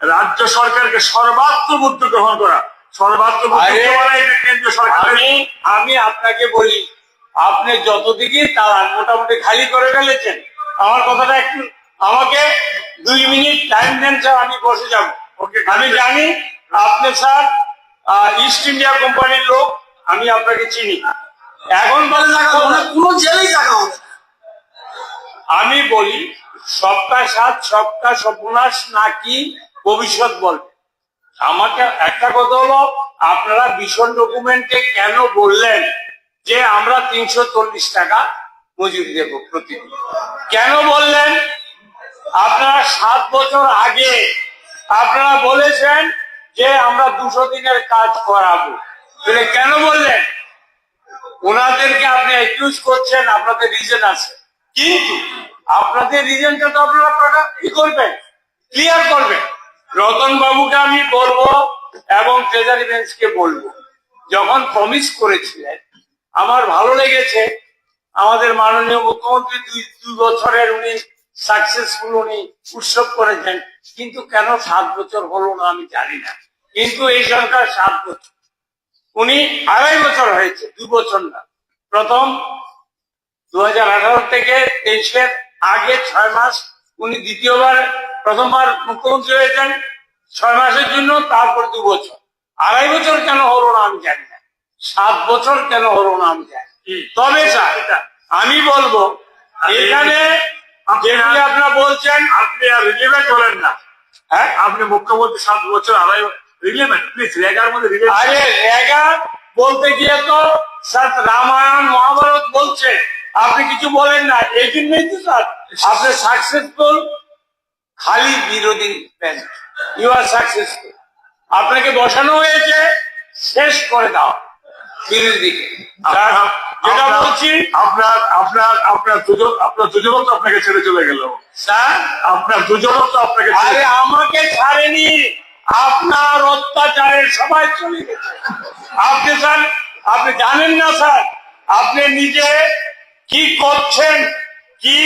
রাজ্য সরকারকে সর্বাত্মক উদ্যোগ গ্রহণ করা, সর্বাত্মক উদ্যোগ করা এটা কেন্দ্রীয় সরকার। আমি আপনাকে বলি আপনি যতদিকে তার মোটামুটি খালি করে ফেলেছেন। আমার কথাটা একটু আমাকে 2 মিনিট টাইম দেন স্যার, আমি বসে যাব। আমি জানি আপনি স্যার ইস্ট ইন্ডিয়া কোম্পানির লোক, আমি আপনাকে চিনি। এখন বলে কোনো জেলেই জায়গা হবে না। আমি বলি সবকা সাথ সবকা সর্বনাশ নাকি ভবিষ্যৎ বলবে। আমাকে একটা কথা হলো আপনারা ভীষণ ডকুমেন্টে কেন বললেন যে আমরা 340 টাকা মজুরি দেব প্রতিদিন? কেন বললেন? আপনারা 7 বছর আগে আপনারা বলেছেন যে আমরা 200 দিনের কাজ করাবো, তাহলে কেন বললেন? ওনাদেরকে আপনি অ্যাকিউজ করছেন, আপনাদের রিজন আছে, কিন্তু আপনাদের রিজনটা তো আপনারা কি করবেন, ক্লিয়ার করবেন। রতন বাবুকে আমি বলবো এবং ট্রেজারি বেঞ্চকে বলবো, যখন প্রমিস করেছিলেন আমার ভালো লেগেছে। আমাদের মাননীয় মুখ্যমন্ত্রী 2 বছরের উনি সাকসেসফুল উনি উৎসব করেছেন, কিন্তু কেন 7 বছর হলো না আমি জানি না। কিন্তু এই সরকার 7 বছর, উনি 2.5 বছর হয়েছে, 2 বছর না। প্রথম 2018 থেকে 23-এর আগে 6 মাস উনি দ্বিতীয়বার প্রথমবার মুখ্যমন্ত্রী হয়েছেন 6 মাসের জন্য, তারপর 2 বছর। 2.5 বছর কেন হলো না আমি জানি না, 7 বছর কেন হলো না আমি জানি। তবে স্যার আমি বলবো এখানে যেগুলি আপনারা বলছেন আপনি আর রিলিভেন্ট হলেন না। হ্যাঁ, আপনি মুখ্যমন্ত্রী 7 বছর 2.5 রিলিভেন্ট, প্লিজ রেগার মধ্যে রিলিভেন্ট। আরে রেগা বলতে গিয়ে তো স্যার রামায়ণ মহাভারত বলছে, আপনি কিছু বলেন না। এই জন্যই তো স্যার আপনি সাকসেসফুল, খালি বিরোধী ইউ আর সাকসেসফুল। আপনাকে বসানো হয়েছে শেষ করে দাও বিরোধীকে। যেটা বলছি আপনার দুজনক তো আপনাকে ছেড়ে চলে গেল। স্যার আপনার দুজনক তো আপনাকে আরে আমাকে ছাড়েনি, আপনার অত্যাচারের সবাই চলে গেছে। আপনি স্যার আপনি জানেন না স্যার আপনি নিজে কি করছেন, কি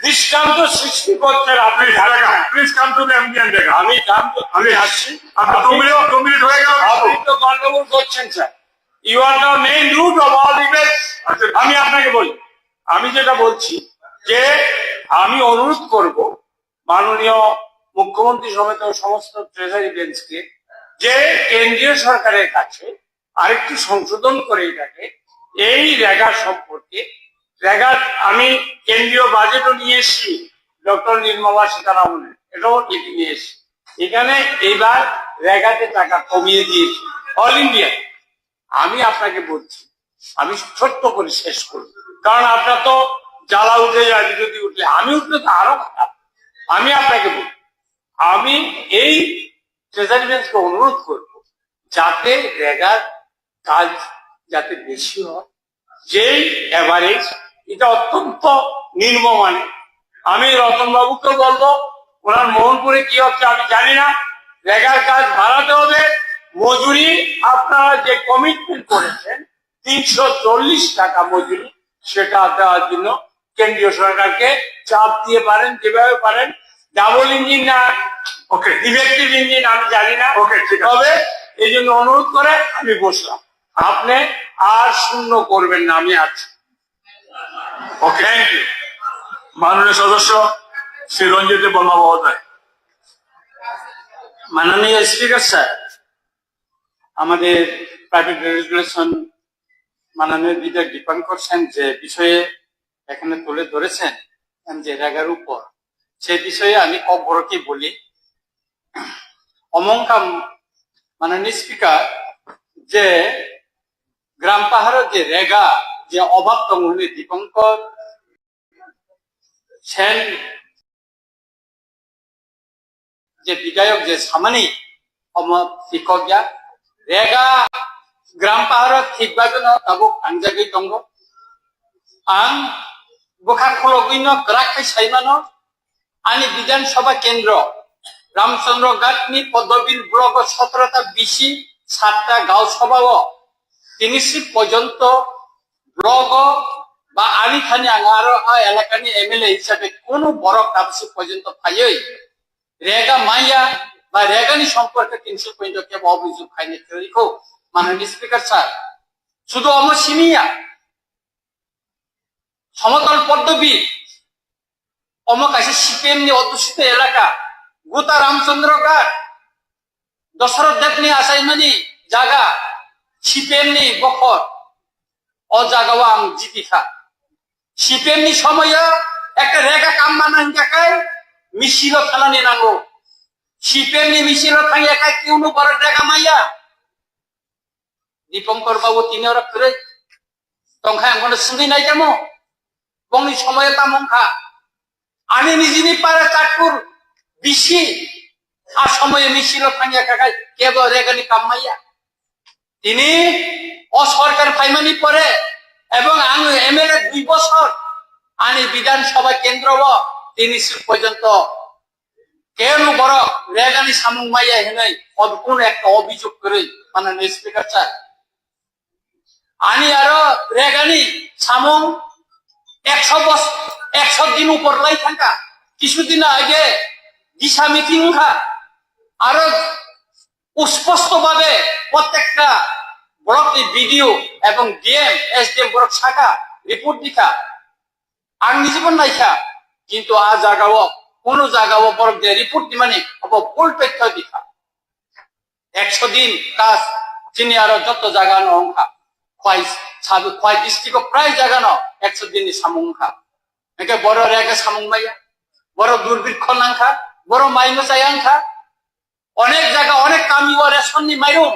দৃষ্টান্ত সৃষ্টি করছেন আপনি জানেন না। প্লিজ কাম টু দ্য এমডিএন দেখা। আমি আসছি। আপনার 2 মিনিট হয়ে গেল। আপনি তো গন্ডগোল করছেন sir, you are the main root of all events. আমি আপনাকে বলি, আমি যেটা বলছি যে আমি অনুরোধ করব মাননীয় মুখ্যমন্ত্রী সমেত সমস্ত ট্রেজারি বেঞ্চকে যে কেন্দ্রীয় সরকারের কাছে আরেকটু সংশোধন করে এটাকে এই রেগা সম্পর্কে। রেগা আমি কেন্দ্রীয় বাজেটও নিয়ে এসেছি, ডক্টর নির্মলা সীতারামনের এটাও এটি নিয়ে এসেছি। এখানে এইবার রেগাতে টাকা কমিয়ে দিয়েছি অল ইন্ডিয়া। আমি আপনাকে বলছি, আমি ছোট্ট করে শেষ করব, কারণ আপনার তো জ্বালা উঠে যায়, বিরোধী উঠলে, আমি উঠলে তো আরো খারাপ। আমি আপনাকে বলি, আমি এই ট্রেজারি বেঞ্চকে অনুরোধ করব যাতে রেগার কাজ যাতে বেশি হয়, যেই এভারেজ এটা অত্যন্ত নিম্নমানের। আমি রতন বাবুকে বলবো, ওনার মোহনপুরে কি হচ্ছে আমি জানি না, রেগার কাজ বাড়াতে হবে। মজুরি আপনারা যে কমিটমেন্ট করেছেন 340 টাকা মজুরি, সেটা দেওয়ার জন্য কেন্দ্রীয় সরকারকে চাপ দিয়ে পারেন, যেভাবে পারেন। ডাবল ইঞ্জিন না ওকে, ইলেকট্রিক ইঞ্জিন আমি জানি না, ওকে, ঠিক আছে। তবে এই জন্য অনুরোধ করে আমি বসলাম। আপনি আর শূন্য করবেন না, আমি আছি। ওকে, থ্যাংক ইউ। মাননীয় সদস্য শ্রী রঞ্জিত বর্মা মহোদয়। মাননীয় স্পিকার স্যার, আমাদের প্রাইভেট রেগুলেশন মাননীয় বিধায়ক দীপঙ্কর সেন যে বিষয়ে এখানে তুলে ধরেছেন যে রেগার উপর, সে বিষয়ে আমি অবরকে বলি। অমঙ্কাম মাননীয় স্পিকার, যে গ্রাম পাহাড়ের যে রেগা যে অভাব তমহনি দীপঙ্কর সেন যে বিধায়ক যে সামানি শিক্ষক রেগা গ্রাম পাহাড় ঠিকভাবে তাবুক আনজাগै दङ आं बोखा खलगैनो क्राखै साइमानो आंनि विधानसभा केन्द्र रामचंद्र घाटनि पद्मबिल ब्लक 17টা বিসি 7টা গাঁও সভাও তিনিসি পর্যন্ত ব্লক বা আলিখানি আঙার এলাকানি এমএলএ হিসাবে কোনো বড় কাবসি পর্যন্ত ফাইयै রেগা মাইয়া বা রেগানি সম্পর্কে তিনিসি পর্যন্ত কেব অভিযোগ খাইনি তৈরিখौ মাননীয় স্পিকার স্যার শুধু অমসিমিয়া সমতল পদ্মবী অমক আছে সিপিএমনি অধ্যুষিত এলাকা গোটা রামচন্দ্র ঘাট দশরথ দেবনি আসাইমানি জায়গা সিপিএমনি বখর ও জায়গাও আং জিতিখা সিপিএমনি সময়ে একটা রেগা কাম বানান জায়গায় মিছিল খালানি নাঙ্গো সিপিএমনি মিছিল থাকি একাই কিউনো বড় রেগা মাইয়া দীপঙ্কর বাবু তিনি ওরা করে তংখায় আঙ্গনে শুনি নাই কেমন বংনি সময়ে তামংখা আমি নিজেনি পারে চাটপুর বিসি আর সময়ে মিছিল থাকি একাই কেবল রেগানি কামাইয়া তিনি অসরকার ফাইমানি পরে এবং আং এমএলএ 2 বছর আনি বিধানসভা কেন্দ্র তিনি পর্যন্ত কেন বড় রেগানি সামুং মাইয়া হেনাই কোন একটা অভিযোগ করে মাননীয় স্পিকার স্যার আনি আরো রেগানি সামুং 100 দিন উপর লাই থাকা কিছুদিন আগে দিশা মিটিং খা আরো স্পষ্ট ভাবে প্রত্যেকটা ব্লকের ভিডিও এবং ডিএম এসডিএম ব্লক শাখা রিপোর্ট দিখা আং নিজেবন নাইখা কিন্তু আ জায়গাও কোন জায়গাও ব্লক দিয়ে রিপোর্ট দি মানে ভুল তথ্য দিখা 100 দিন কাজ তিনি আরো যত জায়গা নংখা খোয়াই ডিস্ট্রিক্ট প্রায় জায়গা ন 100 দিনই সামুংখা একে বড় রেগা সামুং মাইয়া বড় দুর্ভিক্ষ নাংখা বড় মাইনসাই আংখা অনেক জায়গা অনেক কামি ও রেশননি মাইরুম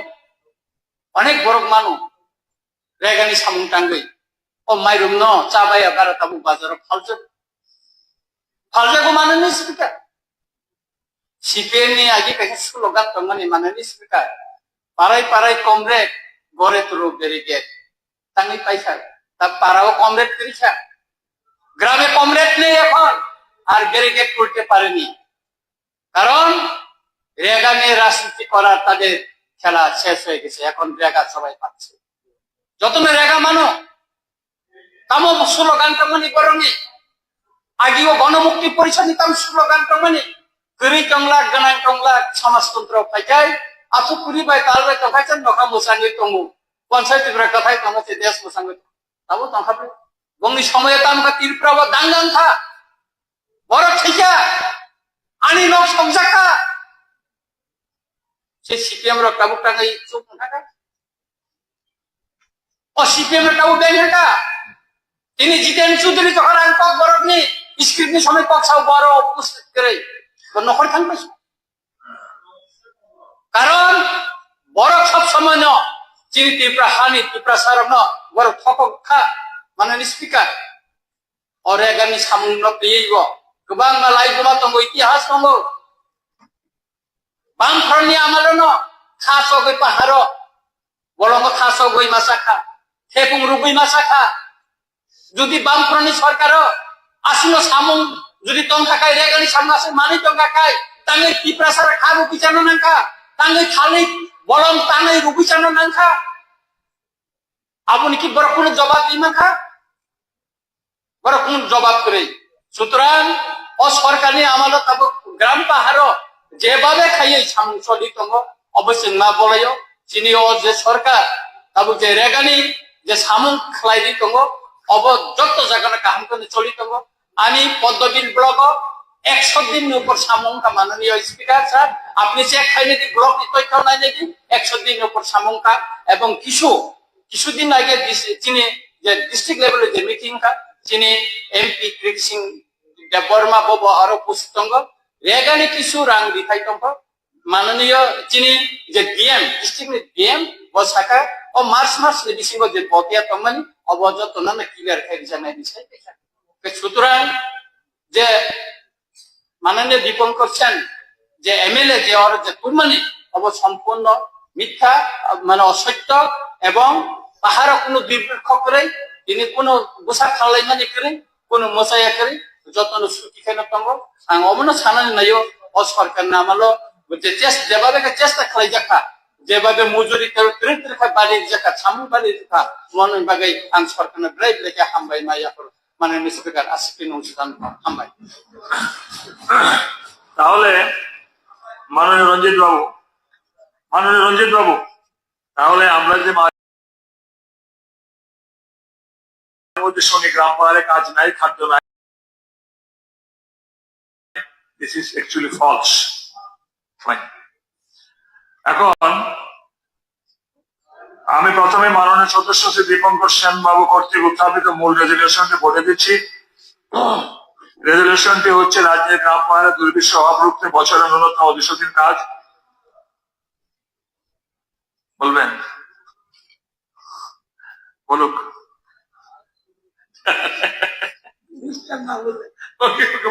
অনেক বড় মানুষ রেগানি সামুং টাঙ্গই ও মাইরুম ন চাবাইয়া বারা তাবু বাজার ফালজাগো মাননীয় স্পিকার সিপিএমনি আগে কাছে স্লোগান তংমানি মাননীয় স্পিকার পাড়ায় পাড়ায় কমরেড গড়ে তুলো ব্যারিকেড তাঙ্গি পাইছা তা পাড়াও কমরেড করিছা গ্রামে কমরেড নেই এখন আর ব্যারিকেড করতে পারেনি কারণ রেগা নিয়ে রাজনীতি করার তাদের খেলা শেষ হয়ে গেছে এখন রেগা সবাই পাচ্ছে যত রেগা মানো তামো স্লোগান তংমানি গরমে আগেও গণমুক্তি পরিষদ নিতাম স্লোগান তংমানি গরি টংলা গানাং টংলা সমাজতন্ত্র ফাইকাই আথু পুরি বাই তালবাই তফাইছেন নখা মোসাঙ্গে তঙ্গু পঞ্চায়েত কথাই তমাছে দেশ মোসাঙ্গে তাবো তংখাবে বংনি সময়ে তামকা তীরপ্রাব দাঙ্গাং খা বড় ঠিকা আনি নক সংজাকা সে সিপিএম র কাবু টাঙ্গাই চুপ থাকা ও সিপিএম র কাবু ব্যাংক থাকা তিনি জিতেন চৌধুরী যখন আং কক বরফনি স্ক্রিপ্টনি সময় কক সাউ বড় উপস্থিত করে তো নখর থাকবে কারণ বড় সব সময় ন যিনি ত্রিপুরা হানি ত্রিপুরা সারম ন বড় ঠকক খা মাননীয় স্পিকার অরেগানি সামুং ন পেয়েইব গোবাং মালাই গোমা দङ ইতিহাস দङ বামফ্রন্টনি আমালো ন খাসগৈ পাহাড় বলঙ্গ খাসগৈ মাসাখা থেপুং রুগুই মাসাখা যদি বামফ্রন্টনি সরকার আসিনো সামুং যদি টংকাকাই রেগানি সামুং আসে মানি টংকাকাই তাঙ্গে ত্রিপুরা সারা খাবো পিছানো নাঙ্কা তাঙ্গে খালি বলং তাঙ্গে রুবিছানো নাঙ্কা আপনি কি বড় কোন জবাব দিমাখা বড় কোন জবাব করে সুতরাং অসরকারি আমালো তাবো গ্রাম পাহাড় যেভাবে খাইয়ে সামুং চলি দङ অবশ্যই না বলায় চিনি ও যে সরকার তাবো যে রেগানি যে সামুং খালাই দি দङ अब যত জায়গায় কাহাম করে চলি দङ আমি পদ্মবিল ব্লক 100 দিন উপর সামুং কা মাননীয় স্পিকার স্যার আপনি চেক খাইনে দি ব্লক তথ্য নাই নাকি 100 দিন উপর সামুং কা এবং কিছুদিন আগে চিনি যে ডিস্ট্রিক্ট লেভেলে যে মিটিং কা চিনি এমপি কৃষিং দেববর্মা বব আরো পুস্তঙ্গ রেগানি কিছু রাং দিখাই দङ মাননীয় চিনি যে ডিএম ডিস্ট্রিক্ট ডিএম বসাকা ও মার্চ নি বিসিঙ্গ যে বতিয়া তমানি অবজত না ক্লিয়ার খাই জানাই দিছে সুতরাং যে মাননীয় দীপঙ্কর সেন যে এমএলএ যে আর যে তুমানি অব সম্পূর্ণ মিথ্যা মানে অসত্য এবং তাহার কোনো দুর্ভিক্ষ করে তিনি কোনো গোসা খালাইমানি করে কোনো মশাইয়া করে যতন সুটি খাইনা তঙ্গ আং অমনো সানানি নাইও ও সরকার নামালো যে যেভাবে চেষ্টা খালাই যাখা যেভাবে মজুরি ট্রেন খাই বাড়ি যাখা সামু বাড়ি যাখা মনে বাগাই আং সরকার ব্রাইব লেখা হামবাই মাইয়া করে মানে স্পিকার আসিফিন অনুষ্ঠান হামবাই তাহলে মাননীয় রঞ্জিত বাবু তাহলে আমরা যে মধ্যে সঙ্গে গ্রাম পাহাড়ে কাজ নাই খাদ্য নাই দিস ইজ অ্যাকচুয়ালি ফলস এখন আমি প্রথমে মাননীয় সদস্য শ্রী দীপঙ্কর সেন বাবু কর্তৃক উত্থাপিত মূল রেজলিউশনটি বলে দিচ্ছি রেজলিউশনটি হচ্ছে রাজ্যের গ্রাম পাহাড়ে দুর্বিষহ অভাব রুখতে বছরের ন্যূনতম 200 দিন কাজ বলবেন বলুক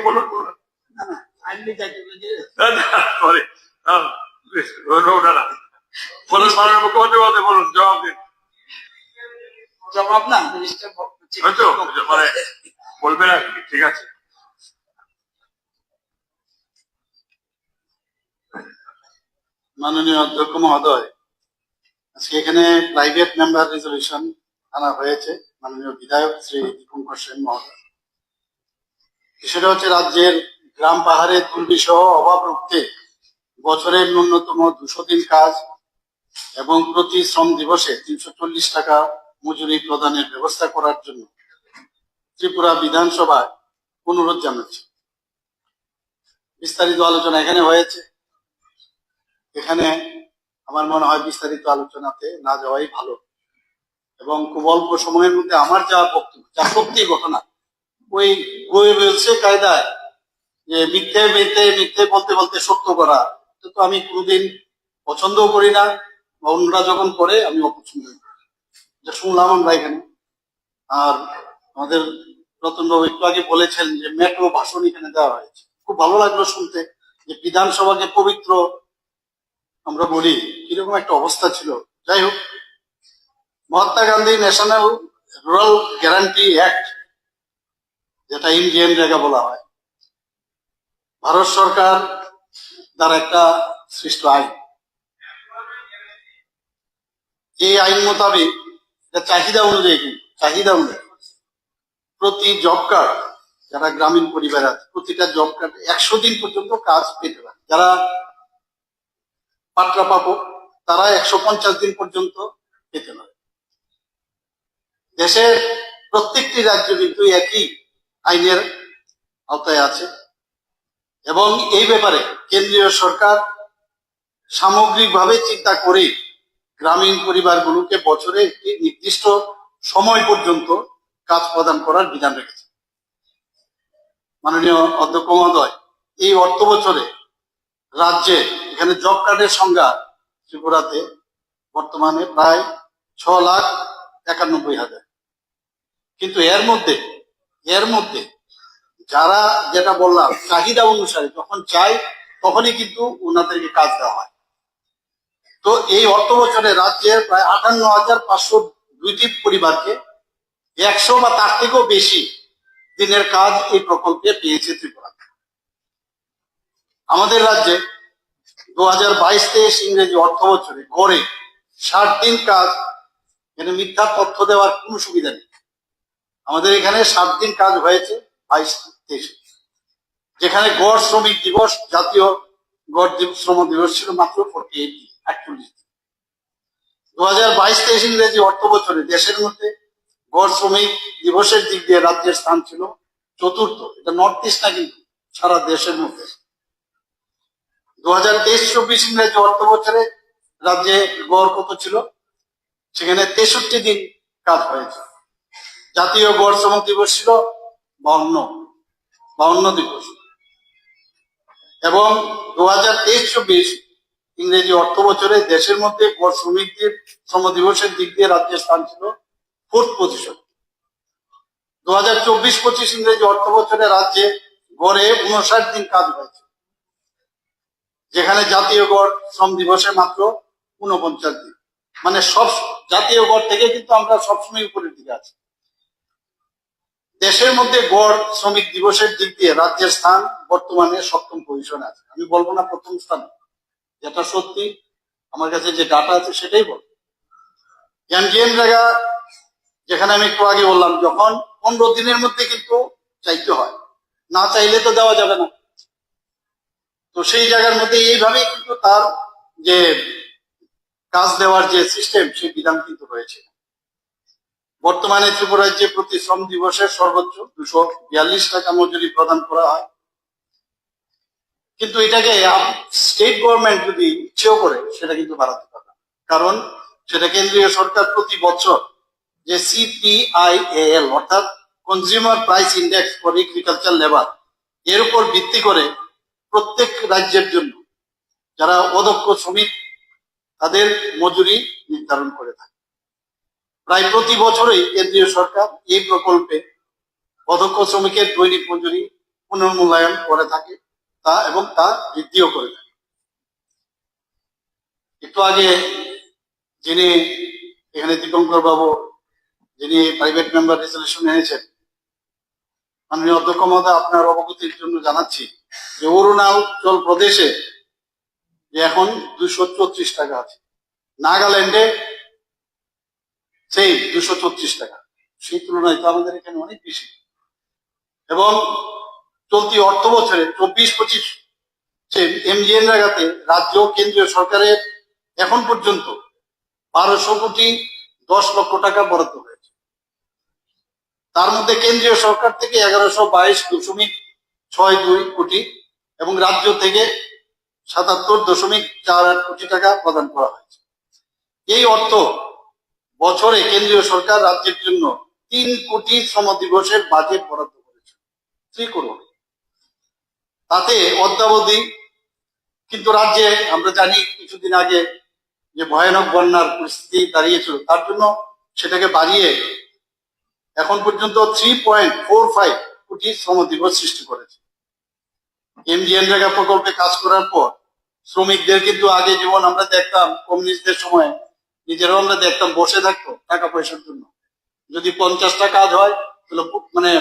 বলুন বলুন মাননীয় মুখ্যমন্ত্রী বলুন জবাব দিন জবাব না মিনিস্টার মানে বলবেন আর কি ঠিক আছে মাননীয় অধ্যক্ষ মহোদয় আজকে এখানে প্রাইভেট মেম্বার রেজলিউশন আনা হয়েছে মাননীয় বিধায়ক শ্রী দীপঙ্কর সেন মহোদয় সেটা হচ্ছে রাজ্যের গ্রাম পাহাড়ে দুর্বিষহ অভাব রুখতে বছরের ন্যূনতম 200 দিন কাজ এবং প্রতি শ্রম দিবসে 340 টাকা মজুরি প্রদানের ব্যবস্থা করার জন্য ত্রিপুরা বিধানসভায় অনুরোধ জানাচ্ছি বিস্তারিত আলোচনা এখানে হয়েছে এখানে আমার মনে হয় বিস্তারিত আলোচনাতে না যাওয়াই ভালো এবং খুব অল্প সময়ের মধ্যে আমার যা বক্তব্য যা সত্যি ঘটনা ওই বলছে কায়দায় যে মিথ্যে বলতে বলতে সত্য করা তো আমি কোনোদিন পছন্দও করি না অন্যরা যখন করে আমি অপছন্দ করি যা শুনলাম আমরা এখানে আর আমাদের রতনবাবু একটু আগে বলেছেন যে মেট্রো ভাষণ এখানে দেওয়া হয়েছে খুব ভালো লাগলো শুনতে যে বিধানসভাকে পবিত্র আমরা বলি কিরকম একটা অবস্থা ছিল যাই হোক Mahatma Gandhi national rural guarantee act যেটা ইন্ডিয়ান রেগা বলা হয় ভারত সরকার দ্বারা একটা সৃষ্ট আইন এই আইন মোতাবেক চাহিদা অনুযায়ী প্রতি জব কার্ড যারা গ্রামীণ পরিবার আছে প্রতিটা জব কার্ড 100 দিন পর্যন্ত কাজ পেতে পারে যারা পাত্রা পাবো তারা 150 দিন পর্যন্ত পেতে পারে দেশের প্রত্যেকটি রাজ্য কিন্তু একই আইনের আওতায় আছে এবং এই ব্যাপারে কেন্দ্রীয় সরকার সামগ্রিকভাবে চিন্তা করে গ্রামীণ পরিবারগুলোকে বছরে একটি নির্দিষ্ট সময় পর্যন্ত কাজ প্রদান করার বিধান রেখেছে মাননীয় অধ্যক্ষ মহোদয় এই অর্থ বছরে রাজ্যে এখানে জব কার্ডের সংখ্যা ত্রিপুরাতে বর্তমানে প্রায় 6,91,000 কিন্তু এর মধ্যে যারা যেটা বললাম চাহিদা অনুসারে যখন চাই তখনই কিন্তু ওনাদেরকে কাজ দেওয়া হয় তো এই অর্থ বছরে রাজ্যের প্রায় 58,502টি পরিবারকে 100 বা তার থেকেও বেশি দিনের কাজ এই প্রকল্পে পেয়েছে ত্রিপুরা আমাদের রাজ্যে 2022-23 ইংরেজি অর্থ বছরে গড়ে 60 দিন কাজ এখানে মিথ্যা তথ্য দেওয়ার কোনো সুবিধা নেই আমাদের এখানে 60 দিন কাজ হয়েছে 22-23 যেখানে গড় শ্রমিক দিবস জাতীয় গড় শ্রম দিবস ছিল মাত্র 48 দিন 2022-23 ইংরেজি অর্থ বছরে দেশের মধ্যে গড় শ্রমিক দিবসের দিক দিয়ে রাজ্যের স্থান ছিল চতুর্থ। এটা নর্থ ইস্ট না, কিন্তু সারা দেশের মধ্যে। 2023-24 ইংরেজি অর্থ বছরে রাজ্যে গড় কত ছিল? সেখানে 63 দিন কাজ হয়েছে। জাতীয় গড় শ্রমিক দিবস ছিল 52 দিবস। এবং 2023-24 ইংরেজি অর্থ বছরে দেশের মধ্যে গড় শ্রমিকদের শ্রম দিবসের দিক দিয়ে রাজ্যের স্থান ছিল 4th পজিশন। 2024-25 ইংরেজি অর্থ বছরে রাজ্যে গড়ে 59 দিন কাজ হয়েছে, যেখানে জাতীয় গড় শ্রম দিবসে মাত্র 49 দিন। মানে সব জাতীয় গড় থেকে কিন্তু আমরা সবসময় উপরের দিকে আছি। দেশের মধ্যে গড় শ্রমিক দিবসের দিক দিয়ে রাজ্যের স্থান বর্তমানে 7ম পজিশনে আছে। আমি বলবো না প্রথম স্থানে, যেটা সত্যি আমার কাছে যে ডাটা আছে সেটাই বল। এমজিএন জায়গা, যেখানে আমি একটু আগে বললাম, যখন 15 দিনের মধ্যে কিন্তু চাইতে হয়, না চাইলে তো দেওয়া যাবে না। তো সেই জায়গার মধ্যে এইভাবেই কিন্তু তার যে কাজ দেওয়ার যে সিস্টেম, সেই বিধান কিন্তু রয়েছে। বর্তমানে ত্রিপুরা রাজ্যে প্রতি শ্রম দিবসের সর্বোচ্চ 242 টাকা মজুরি প্রদান করা হয়। কিন্তু এটাকে স্টেট গভর্নমেন্ট যদি ইচ্ছেও করে সেটা কিন্তু বাড়াতে পারে, কারণ সেটা কেন্দ্রীয় সরকার প্রতি বছর যে CPIAL অর্থাৎ consumer price index for agriculture labour, এর উপর ভিত্তি করে প্রত্যেক রাজ্যের জন্য যারা অদক্ষ শ্রমিক তাদের মজুরি নির্ধারণ করে থাকে। প্রায় প্রতি বছরই কেন্দ্রীয় সরকার এই প্রকল্পে অদক্ষ শ্রমিকের দৈনিক মজুরি পুনর্মূল্যায়ন করে থাকে এবং তা বৃদ্ধিও করে থাকে। একটু আগে যিনি এখানে দীপঙ্কর বাবু, যিনি প্রাইভেট মেম্বার রেজলিউশন এনেছেন, মাননীয় অধ্যক্ষ মহোদয়, আপনার অবগতির জন্য জানাচ্ছি যে অরুণাচল প্রদেশে যে এখন 234 টাকা আছে, নাগাল্যান্ডে সেই 234 টাকা, সেই তুলনায় তো আমাদের এখানে অনেক বেশি। এবং চলতি অর্থ বছরে 24-25 এমজিএন জায়গাতে রাজ্য কেন্দ্রীয় সরকারের এখন পর্যন্ত 1210 কোটি টাকা বরাদ্দ হয়েছে। তার মধ্যে কেন্দ্রীয় সরকার থেকে 1122.62 কোটি এবং রাজ্য থেকে 77.48 কোটি টাকা প্রদান করা হয়েছে। এই অর্থ বছরে কেন্দ্রীয় সরকার রাজ্যের জন্য 3 কোটি শ্রম দিবসের বাজেট বরাদ্দ করেছে, 3 করোড়। তাতে অদ্যাবধি কিন্তু রাজ্যে আমরা জানি কিছুদিন আগে যে ভয়ানক বন্যার পরিস্থিতি দাঁড়িয়েছিল, তার জন্য সেটাকে বাড়িয়ে এখন পর্যন্ত 3.45 কোটি শ্রম দিবস সৃষ্টি করেছে। এমজিএন জায়গা প্রকল্পে কাজ করার পর শ্রমিকদের কিন্তু আগে যেমন আমরা দেখতাম কমিউনিস্টদের সময় নিজেরাও আমরা দেখতাম বসে থাকতো টাকা পয়সার জন্য। যদি 50টা কাজ হয় তাহলে মানে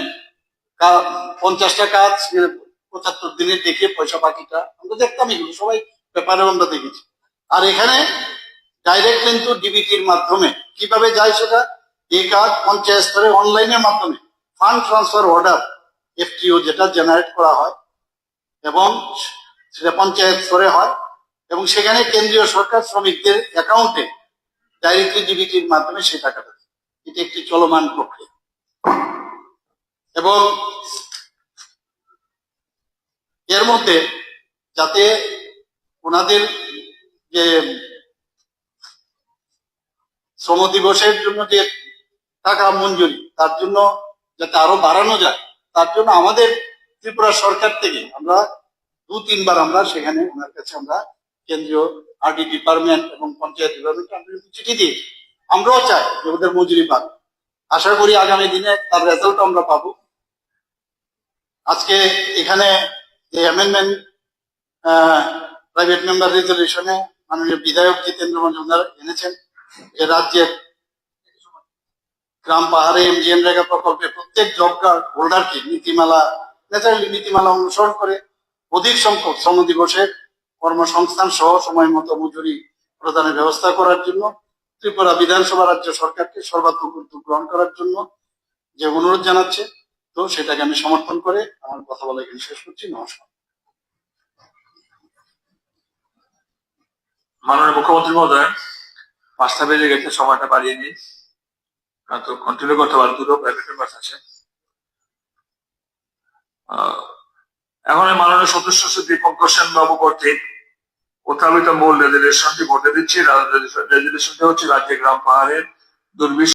50টা কাজ 75 দিনে দেখে পয়সা বাকিটা আমরা দেখতাম, এগুলো সবাই পেপারেও আমরা দেখেছি। আর এখানে ডাইরেক্ট কিন্তু ডিবিটির মাধ্যমে কিভাবে যায় সেটা, এই কাজ পঞ্চায়েত স্তরে অনলাইনের মাধ্যমে ফান্ড ট্রান্সফার অর্ডার FTO যেটা জেনারেট করা হয় এবং সেটা পঞ্চায়েত স্তরে হয় এবং সেখানে কেন্দ্রীয় সরকার শ্রমিকদের অ্যাকাউন্টে ডাইরেক্টলি ডিবিটির মাধ্যমে সেই টাকাটা দেয়। এটি একটি চলমান প্রক্রিয়া। এবং এর মধ্যে যাতে ওনাদের যে শ্রম দিবসের জন্য যে টাকা মঞ্জুরি, তার জন্য যাতে আরো বাড়ানো যায়, তার জন্য আমাদের ত্রিপুরা সরকার থেকে আমরা 2-3 বার আমরা সেখানে ওনার কাছে আমরা কেন্দ্রীয় RD ডিপার্টমেন্ট এবং পঞ্চায়েত ডিপার্টমেন্টে আমরা চিঠি দিই। আমরাও চাই যে ওদের মজুরি পাক। আশা করি আগামী দিনে তার রেজাল্ট আমরা পাবো। আজকে এখানে যে অ্যামেন্ডমেন্ট প্রাইভেট মেম্বার রেজলিউশনে মাননীয় বিধায়ক জিতেন্দ্র মজুমদার এনেছেন যে রাজ্যের গ্রাম পাহাড়ে এমজিএন রেগা প্রকল্পে প্রত্যেক জব কার্ড হোল্ডারকে নীতিমালা অনুসরণ করে অধিক সংখ্যক শ্রম দিবসের কর্মসংস্থান সহ সময় মতো মজুরি প্রদানের ব্যবস্থা করার জন্য ত্রিপুরা বিধানসভা রাজ্য সরকারকে সর্বাত্মক উদ্যোগ গ্রহণ করার জন্য যে অনুরোধ জানাচ্ছে, তো সেটাকে আমি সমর্থন করে আমার কথা বলা এখানে শেষ করছি। নমস্কার। মাননীয় মুখ্যমন্ত্রী মহোদয়, 5টা বেজে গেছে, সময়টা বাড়িয়ে নিই, তো কন্টিনিউ করতে পারো, দুটো প্রাইভেট মেম্বার আছে। এখন এই মাননীয় সদস্য শ্রী দীপঙ্কর সেন বাবু কর্তৃক উত্থাপিত মূল রেজুলেশনটি ভোটে দিচ্ছি। রেজুলেশনটি হচ্ছে রাজ্যে গ্রাম পাহাড়ের দুর্বিষ